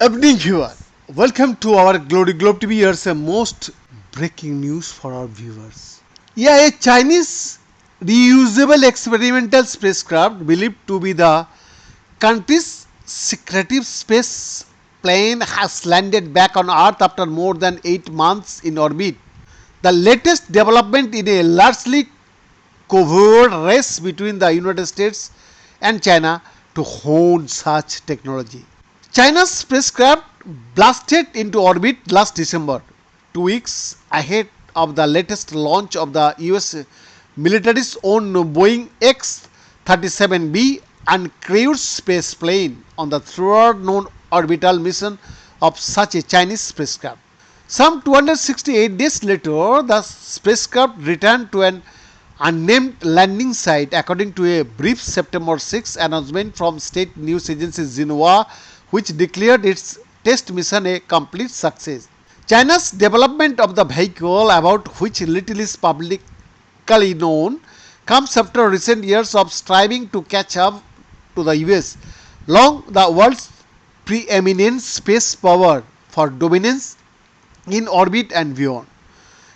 Evening viewer, welcome to our Globe TV. Here's a most breaking news for our viewers. Yeah, a Chinese reusable experimental spacecraft believed to be the country's secretive space plane has landed back on Earth after more than 8 months in orbit. The latest development in a largely covert race between the United States and China to hone such technology. China's spacecraft blasted into orbit last December, 2 weeks ahead of the latest launch of the US military's own Boeing X-37B uncrewed space plane on the third known orbital mission of such a Chinese spacecraft. Some 268 days later, the spacecraft returned to an unnamed landing site according to a brief September 6 announcement from state news agency Xinhua, which declared its test mission a complete success. China's development of the vehicle, about which little is publicly known, comes after recent years of striving to catch up to the US, long the world's preeminent space power for dominance in orbit and beyond.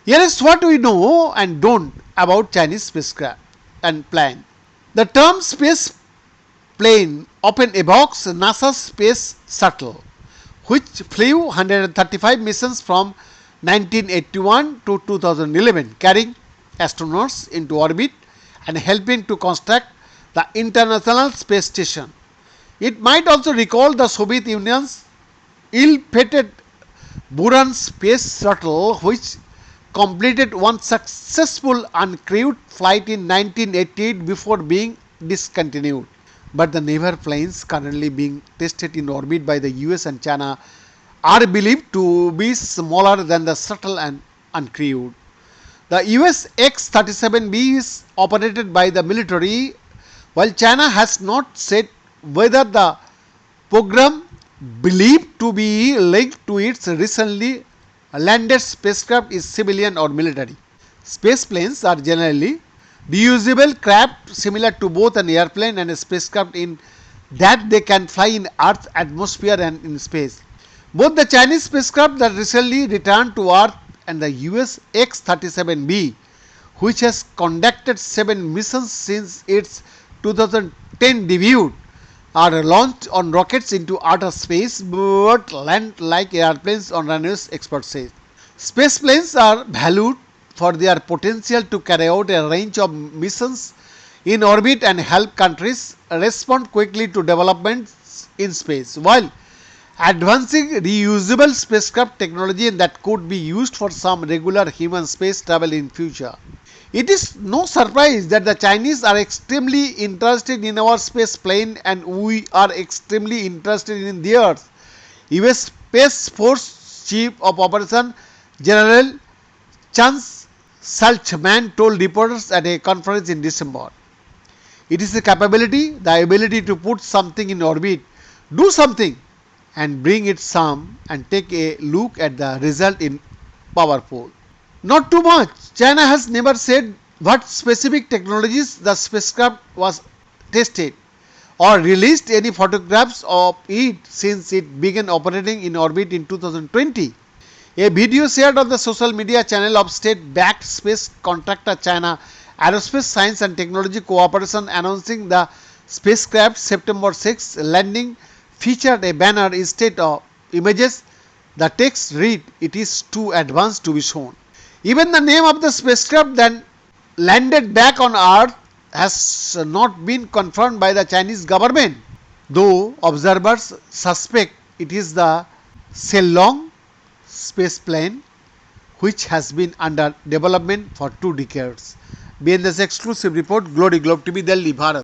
Here is what we know and don't about Chinese spacecraft and plan. The term space plane often evokes NASA's space shuttle, which flew 135 missions from 1981 to 2011, carrying astronauts into orbit and helping to construct the International Space Station. It might also recall the Soviet Union's ill-fated Buran space shuttle, which completed one successful uncrewed flight in 1988 before being discontinued. But the naval planes currently being tested in orbit by the US and China are believed to be smaller than the shuttle and uncrewed. The US X-37B is operated by the military, while China has not said whether the program believed to be linked to its recently landed spacecraft is civilian or military. Space planes are generally reusable craft similar to both an airplane and a spacecraft in that they can fly in Earth's atmosphere and in space. Both the Chinese spacecraft that recently returned to Earth and the US X-37B, which has conducted 7 missions since its 2010 debut, are launched on rockets into outer space but land like airplanes on runways, experts say. Space planes are valued for their potential to carry out a range of missions in orbit and help countries respond quickly to developments in space, while advancing reusable spacecraft technology that could be used for some regular human space travel in future. It is no surprise that the Chinese are extremely interested in our space plane and we are extremely interested in theirs. US Space Force Chief of Operation General Chan Salchman told reporters at a conference in December. It is a capability, the ability to put something in orbit, do something and bring it some and take a look at the result in powerful. Not too much. China has never said what specific technologies the spacecraft was tested or released any photographs of it since it began operating in orbit in 2020. A video shared on the social media channel of state-backed space contractor China Aerospace Science and Technology Cooperation announcing the spacecraft September 6 landing featured a banner instead of images. The text read, "It is too advanced to be shown." Even the name of the spacecraft that landed back on Earth has not been confirmed by the Chinese government, though observers suspect it is the Shellong space plane, which has been under development for 2 decades. BNS exclusive report, Globe TV, Delhi, Bharat.